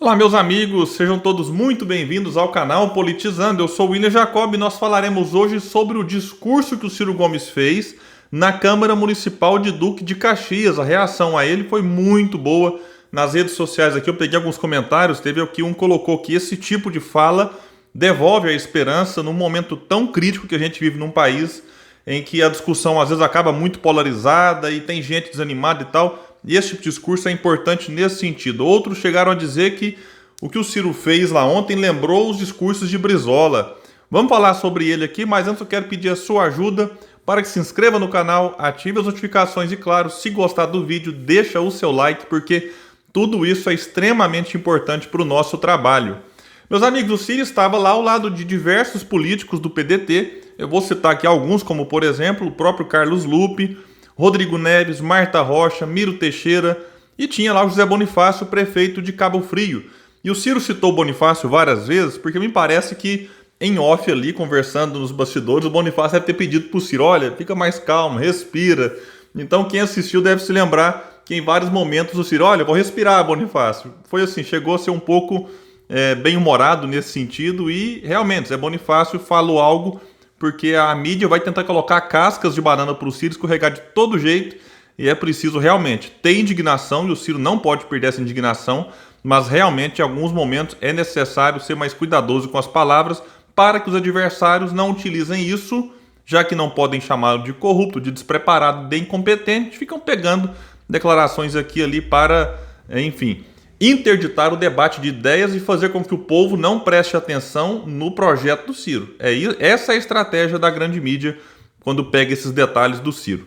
Olá, meus amigos, sejam todos muito bem-vindos ao canal Politizando. Eu sou o William Jacob e nós falaremos hoje sobre o discurso que o Ciro Gomes fez na Câmara Municipal de Duque de Caxias. A reação a ele foi muito boa nas redes sociais. Aqui eu peguei alguns comentários, teve aqui um que colocou que esse tipo de fala devolve a esperança num momento tão crítico que a gente vive num país em que a discussão às vezes acaba muito polarizada e tem gente desanimada e tal. E esse tipo de discurso é importante nesse sentido. Outros chegaram a dizer que o que o Ciro fez lá ontem lembrou os discursos de Brizola. Vamos falar sobre ele aqui, mas antes eu quero pedir a sua ajuda para que se inscreva no canal, ative as notificações e, claro, se gostar do vídeo, deixa o seu like, porque tudo isso é extremamente importante para o nosso trabalho. Meus amigos, o Ciro estava lá ao lado de diversos políticos do PDT. Eu vou citar aqui alguns, como por exemplo o próprio Carlos Lupe, Rodrigo Neves, Marta Rocha, Miro Teixeira e tinha lá o José Bonifácio, prefeito de Cabo Frio. E o Ciro citou o Bonifácio várias vezes porque me parece que em off ali, conversando nos bastidores, o Bonifácio deve ter pedido para o Ciro, olha, fica mais calmo, respira. Então quem assistiu deve se lembrar que em vários momentos o Ciro, olha, vou respirar, Bonifácio. Foi assim, chegou a ser um pouco bem-humorado nesse sentido e realmente, Zé Bonifácio falou algo porque a mídia vai tentar colocar cascas de banana para o Ciro escorregar de todo jeito e é preciso realmente ter indignação e o Ciro não pode perder essa indignação, mas realmente em alguns momentos é necessário ser mais cuidadoso com as palavras para que os adversários não utilizem isso, já que não podem chamá-lo de corrupto, de despreparado, de incompetente, ficam pegando declarações aqui e ali para, enfim, interditar o debate de ideias e fazer com que o povo não preste atenção no projeto do Ciro. Essa é a estratégia da grande mídia quando pega esses detalhes do Ciro.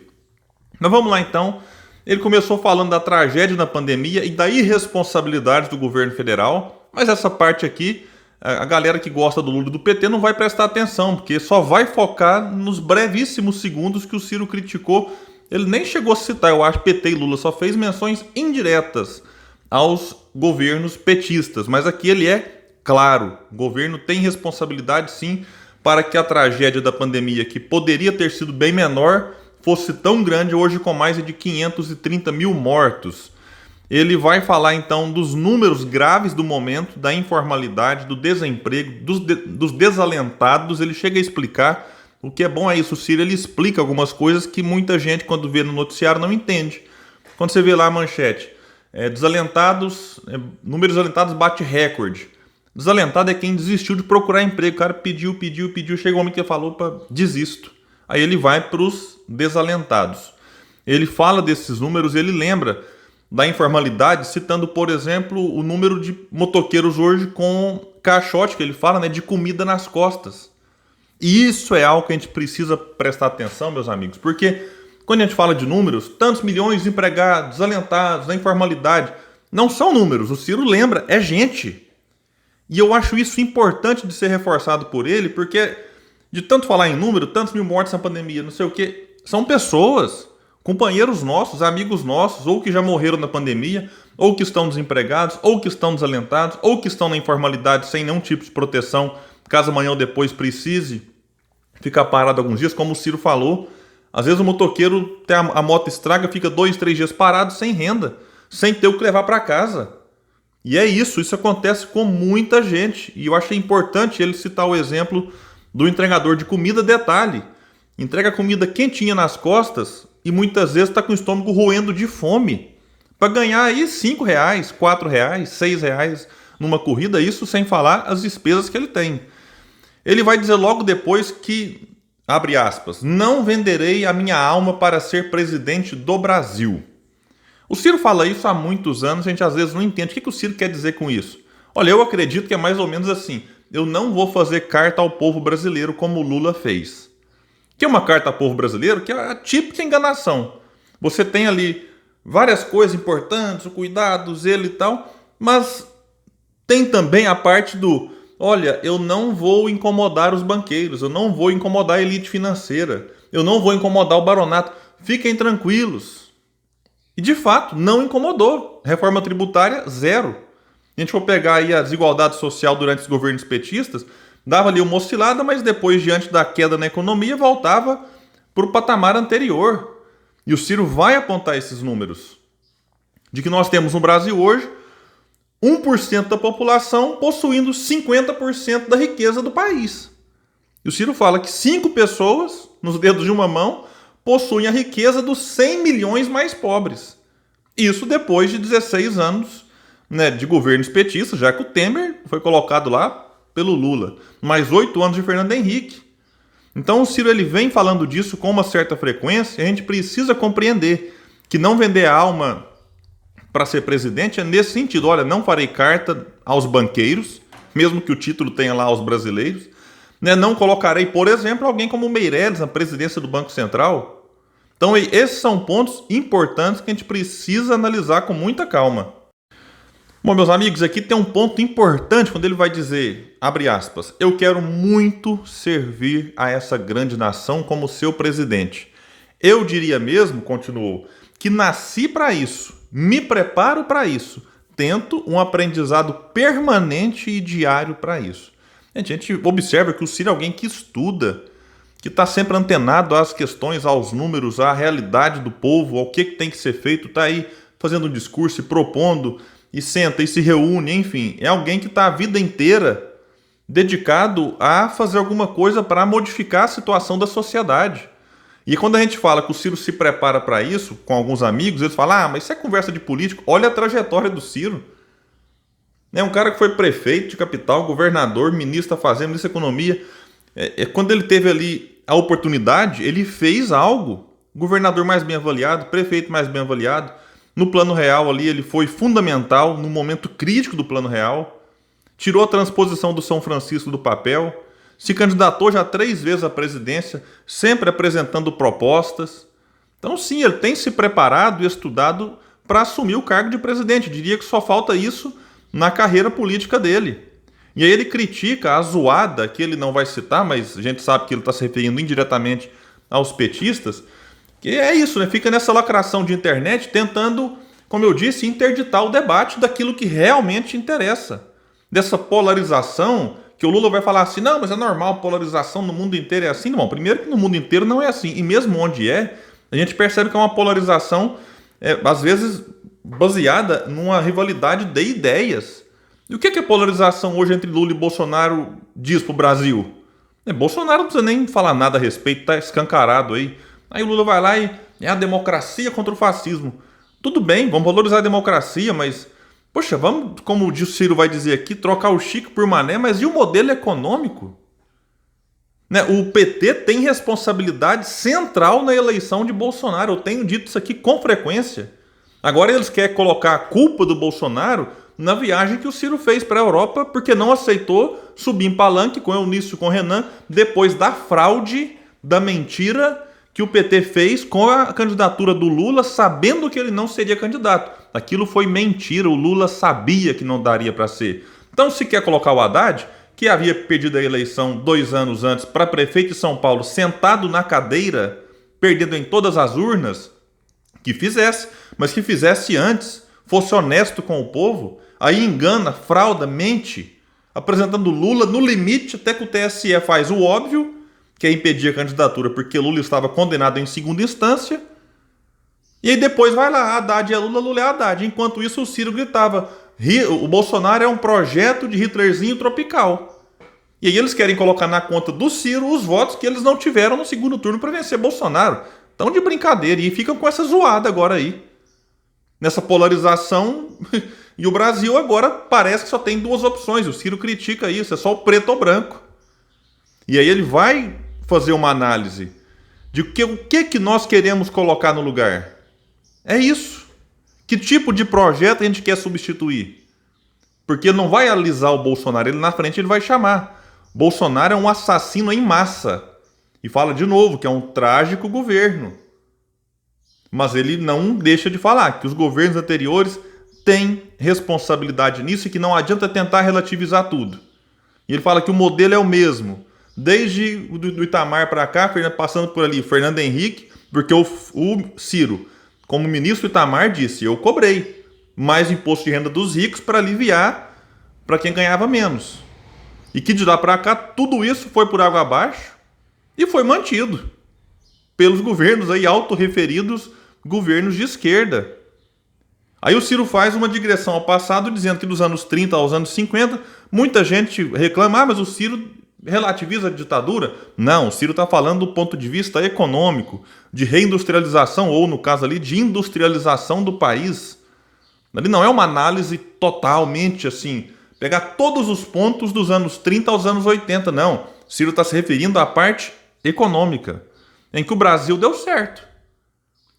Mas vamos lá então. Ele começou falando da tragédia na pandemia e da irresponsabilidade do governo federal, mas essa parte aqui, a galera que gosta do Lula e do PT não vai prestar atenção, porque só vai focar nos brevíssimos segundos que o Ciro criticou. Ele nem chegou a citar, eu acho, PT e Lula, só fez menções indiretas aos governos petistas, mas aqui ele é claro, o governo tem responsabilidade sim para que a tragédia da pandemia, que poderia ter sido bem menor, fosse tão grande hoje com mais de 530 mil mortos. Ele vai falar então dos números graves do momento, da informalidade, do desemprego, dos desalentados, ele chega a explicar, o que é bom é isso, o Ciro ele explica algumas coisas que muita gente quando vê no noticiário não entende. Quando você vê lá a manchete, desalentados, números desalentados bate recorde. Desalentado é quem desistiu de procurar emprego. O cara pediu, chega um homem que falou, opa, desisto. Aí ele vai para os desalentados. Ele fala desses números, ele lembra da informalidade, citando, por exemplo, o número de motoqueiros hoje com caixote, que ele fala, né, de comida nas costas. E isso é algo que a gente precisa prestar atenção, meus amigos, porque quando a gente fala de números, tantos milhões de empregados, desalentados, na informalidade, não são números, o Ciro lembra, é gente. E eu acho isso importante de ser reforçado por ele, porque de tanto falar em número, tantos mil mortes na pandemia, não sei o quê, são pessoas, companheiros nossos, amigos nossos, ou que já morreram na pandemia, ou que estão desempregados, ou que estão desalentados, ou que estão na informalidade sem nenhum tipo de proteção, caso amanhã ou depois precise ficar parado alguns dias, como o Ciro falou. Às vezes o motoqueiro, a moto estraga, fica 2, 3 dias parado, sem renda, sem ter o que levar para casa. E é isso acontece com muita gente. E eu achei importante ele citar o exemplo do entregador de comida. Detalhe, entrega comida quentinha nas costas e muitas vezes está com o estômago roendo de fome. Para ganhar aí R$5, R$4, R$6 numa corrida, isso sem falar as despesas que ele tem. Ele vai dizer logo depois que, abre aspas, não venderei a minha alma para ser presidente do Brasil. O Ciro fala isso há muitos anos, a gente às vezes não entende. O que o Ciro quer dizer com isso? Olha, eu acredito que é mais ou menos assim. Eu não vou fazer carta ao povo brasileiro como o Lula fez. Que é uma carta ao povo brasileiro que é a típica enganação. Você tem ali várias coisas importantes, o cuidado, o zelo e tal, mas tem também a parte do, olha, eu não vou incomodar os banqueiros, eu não vou incomodar a elite financeira, eu não vou incomodar o baronato, fiquem tranquilos. E de fato, não incomodou. Reforma tributária, zero. Se a gente for pegar aí a desigualdade social durante os governos petistas, dava ali uma oscilada, mas depois, diante da queda na economia, voltava para o patamar anterior. E o Ciro vai apontar esses números. De que nós temos no Brasil hoje 1% da população possuindo 50% da riqueza do país. E o Ciro fala que 5 pessoas, nos dedos de uma mão, possuem a riqueza dos 100 milhões mais pobres. Isso depois de 16 anos, né, de governos petistas, já que o Temer foi colocado lá pelo Lula. Mais 8 anos de Fernando Henrique. Então o Ciro ele vem falando disso com uma certa frequência e a gente precisa compreender que não vender a alma para ser presidente é nesse sentido. Olha, não farei carta aos banqueiros, mesmo que o título tenha lá aos brasileiros. Né? Não colocarei, por exemplo, alguém como o Meirelles na presidência do Banco Central. Então esses são pontos importantes que a gente precisa analisar com muita calma. Bom, meus amigos, aqui tem um ponto importante quando ele vai dizer, abre aspas, eu quero muito servir a essa grande nação como seu presidente. Eu diria mesmo, continuou, que nasci para isso, me preparo para isso, tento um aprendizado permanente e diário para isso. A gente observa que o Ciro é alguém que estuda, que está sempre antenado às questões, aos números, à realidade do povo, ao que tem que ser feito, está aí fazendo um discurso e propondo, e senta e se reúne, enfim. É alguém que está a vida inteira dedicado a fazer alguma coisa para modificar a situação da sociedade. E quando a gente fala que o Ciro se prepara para isso, com alguns amigos, eles falam, mas isso é conversa de político, olha a trajetória do Ciro. É um cara que foi prefeito de capital, governador, ministro da Fazenda, ministro da Economia. Quando ele teve ali a oportunidade, ele fez algo. Governador mais bem avaliado, prefeito mais bem avaliado. No Plano Real ali ele foi fundamental, no momento crítico do Plano Real. Tirou a transposição do São Francisco do papel. Se candidatou já 3 vezes à presidência, sempre apresentando propostas. Então sim, ele tem se preparado e estudado para assumir o cargo de presidente. Eu diria que só falta isso na carreira política dele. E aí ele critica a zoada, que ele não vai citar, mas a gente sabe que ele está se referindo indiretamente aos petistas, que é isso, né? Fica nessa lacração de internet tentando, como eu disse, interditar o debate daquilo que realmente interessa. Dessa polarização, que o Lula vai falar assim, não, mas é normal, polarização no mundo inteiro é assim. Não, primeiro que no mundo inteiro não é assim. E mesmo onde é, a gente percebe que é uma polarização, às vezes, baseada numa rivalidade de ideias. E o que a polarização hoje entre Lula e Bolsonaro diz para o Brasil? Bolsonaro não precisa nem falar nada a respeito, está escancarado aí. Aí o Lula vai lá e é a democracia contra o fascismo. Tudo bem, vamos valorizar a democracia, mas, poxa, vamos, como o Ciro vai dizer aqui, trocar o Chico por Mané, mas e o modelo econômico? Né? O PT tem responsabilidade central na eleição de Bolsonaro. Eu tenho dito isso aqui com frequência. Agora eles querem colocar a culpa do Bolsonaro na viagem que o Ciro fez para a Europa, porque não aceitou subir em palanque com Eunício, com Renan, depois da fraude, da mentira que o PT fez com a candidatura do Lula, sabendo que ele não seria candidato. Aquilo foi mentira, o Lula sabia que não daria para ser. Então, se quer colocar o Haddad, que havia perdido a eleição 2 anos antes para prefeito de São Paulo, sentado na cadeira, perdendo em todas as urnas, que fizesse, mas que fizesse antes, fosse honesto com o povo, aí engana, frauda, mente, apresentando Lula no limite, até que o TSE faz o óbvio, que é impedir a candidatura porque Lula estava condenado em segunda instância, e aí depois vai lá, Haddad é Lula, Lula é Haddad. Enquanto isso o Ciro gritava, o Bolsonaro é um projeto de Hitlerzinho tropical. E aí eles querem colocar na conta do Ciro os votos que eles não tiveram no segundo turno para vencer Bolsonaro. Estão de brincadeira e ficam com essa zoada agora aí. Nessa polarização, e o Brasil agora parece que só tem 2 opções. O Ciro critica isso, é só o preto ou branco. E aí ele vai fazer uma análise de o que nós queremos colocar no lugar. É isso. Que tipo de projeto a gente quer substituir? Porque não vai alisar o Bolsonaro, ele na frente ele vai chamar. Bolsonaro é um assassino em massa. E fala de novo que é um trágico governo. Mas ele não deixa de falar que os governos anteriores têm responsabilidade nisso e que não adianta tentar relativizar tudo. E ele fala que o modelo é o mesmo. Desde do Itamar para cá, passando por ali, Fernando Henrique, porque o Ciro, como ministro Itamar, disse, eu cobrei mais imposto de renda dos ricos para aliviar para quem ganhava menos. E que de lá para cá, tudo isso foi por água abaixo e foi mantido pelos governos aí autorreferidos, governos de esquerda. Aí o Ciro faz uma digressão ao passado, dizendo que dos anos 30 aos anos 50, muita gente reclama, mas o Ciro relativiza a ditadura. Não, o Ciro está falando do ponto de vista econômico, de reindustrialização, ou no caso ali, de industrialização do país. Ali não é uma análise totalmente assim, pegar todos os pontos dos anos 30 aos anos 80, não. O Ciro está se referindo à parte econômica, em que o Brasil deu certo.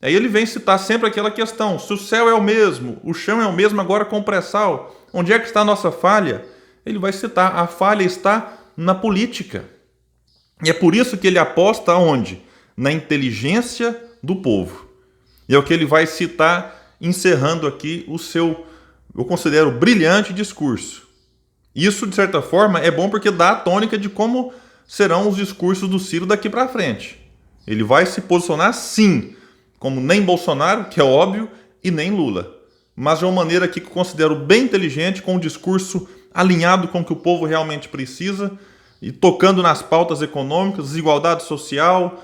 Aí ele vem citar sempre aquela questão, se o céu é o mesmo, o chão é o mesmo agora com o pré-sal, onde é que está a nossa falha? Ele vai citar, a falha está na política. E é por isso que ele aposta onde? Na inteligência do povo. E é o que ele vai citar, encerrando aqui o seu, eu considero, brilhante discurso. Isso, de certa forma, é bom porque dá a tônica de como serão os discursos do Ciro daqui para frente. Ele vai se posicionar, sim, como nem Bolsonaro, que é óbvio, e nem Lula. Mas de uma maneira aqui que eu considero bem inteligente, com um discurso alinhado com o que o povo realmente precisa, e tocando nas pautas econômicas, desigualdade social,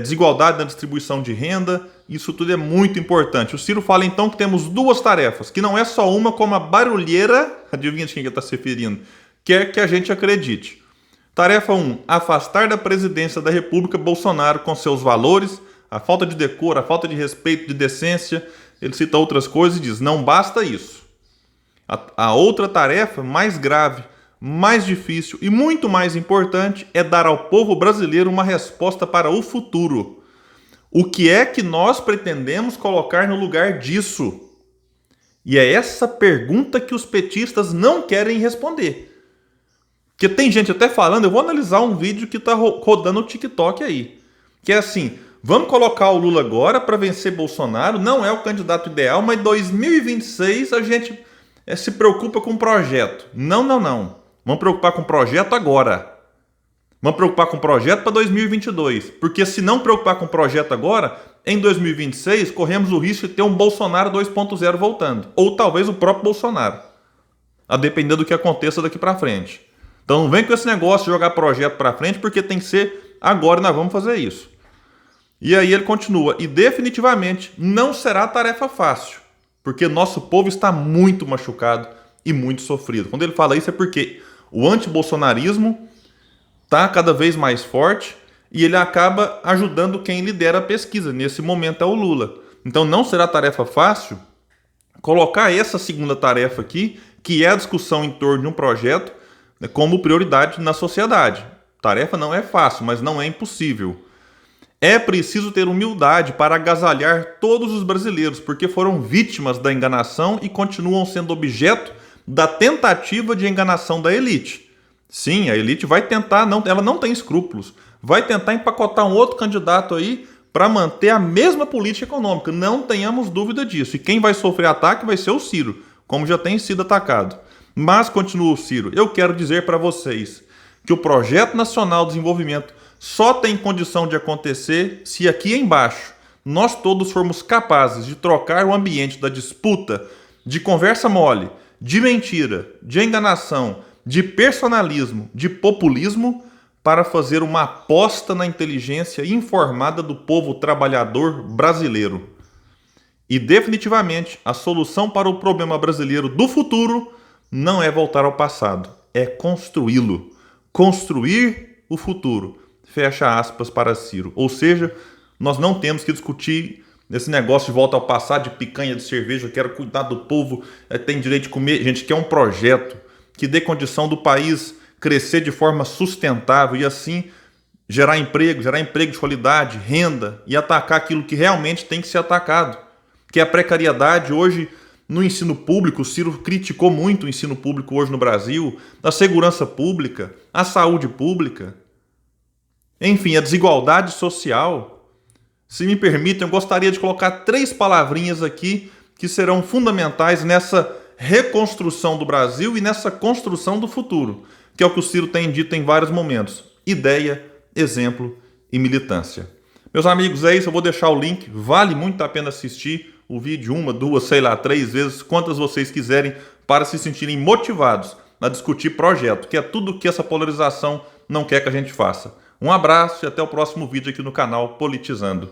desigualdade na distribuição de renda, isso tudo é muito importante. O Ciro fala então que temos duas tarefas, que não é só uma como a barulheira, adivinha de quem ele está se referindo, quer que a gente acredite. Tarefa 1, afastar da presidência da República Bolsonaro com seus valores, a falta de decoro, a falta de respeito, de decência. Ele cita outras coisas e diz, não basta isso. A outra tarefa, mais grave, mais difícil e muito mais importante, é dar ao povo brasileiro uma resposta para o futuro. O que é que nós pretendemos colocar no lugar disso? E é essa pergunta que os petistas não querem responder. Porque tem gente até falando, eu vou analisar um vídeo que está rodando no TikTok aí, que é assim, vamos colocar o Lula agora para vencer Bolsonaro, não é o candidato ideal, mas em 2026 a gente se preocupa com o projeto. Não. Vamos preocupar com o projeto agora. Vamos preocupar com o projeto para 2022. Porque se não preocupar com o projeto agora, em 2026 corremos o risco de ter um Bolsonaro 2.0 voltando. Ou talvez o próprio Bolsonaro. A depender do que aconteça daqui para frente. Então não vem com esse negócio de jogar projeto para frente, porque tem que ser agora e nós vamos fazer isso. E aí ele continua, e definitivamente não será tarefa fácil, porque nosso povo está muito machucado e muito sofrido. Quando ele fala isso é porque o antibolsonarismo está cada vez mais forte e ele acaba ajudando quem lidera a pesquisa. Nesse momento é o Lula. Então não será tarefa fácil colocar essa segunda tarefa aqui, que é a discussão em torno de um projeto, como prioridade na sociedade. Tarefa não é fácil, mas não é impossível. É preciso ter humildade para agasalhar todos os brasileiros, porque foram vítimas da enganação e continuam sendo objeto da tentativa de enganação da elite. Sim, a elite vai tentar, ela não tem escrúpulos, vai tentar empacotar um outro candidato aí para manter a mesma política econômica. Não tenhamos dúvida disso. E quem vai sofrer ataque vai ser o Ciro, como já tem sido atacado. Mas, continua o Ciro, eu quero dizer para vocês que o Projeto Nacional de Desenvolvimento só tem condição de acontecer se aqui embaixo nós todos formos capazes de trocar o ambiente da disputa, de conversa mole, de mentira, de enganação, de personalismo, de populismo, para fazer uma aposta na inteligência informada do povo trabalhador brasileiro. E definitivamente a solução para o problema brasileiro do futuro não é voltar ao passado, é construí-lo. Construir o futuro. Fecha aspas para Ciro. Ou seja, nós não temos que discutir esse negócio de volta ao passado, de picanha, de cerveja, eu quero cuidar do povo, tem direito de comer. Gente, quer um projeto que dê condição do país crescer de forma sustentável e assim gerar emprego de qualidade, renda e atacar aquilo que realmente tem que ser atacado, que é a precariedade. Hoje, no ensino público, o Ciro criticou muito o ensino público hoje no Brasil, a segurança pública, a saúde pública, enfim, a desigualdade social. Se me permitem, eu gostaria de colocar 3 palavrinhas aqui que serão fundamentais nessa reconstrução do Brasil e nessa construção do futuro, que é o que o Ciro tem dito em vários momentos: ideia, exemplo e militância. Meus amigos, é isso, eu vou deixar o link, vale muito a pena assistir o vídeo 1, 2, 3 vezes, quantas vocês quiserem, para se sentirem motivados a discutir projeto, que é tudo que essa polarização não quer que a gente faça. Um abraço e até o próximo vídeo aqui no canal Politizando.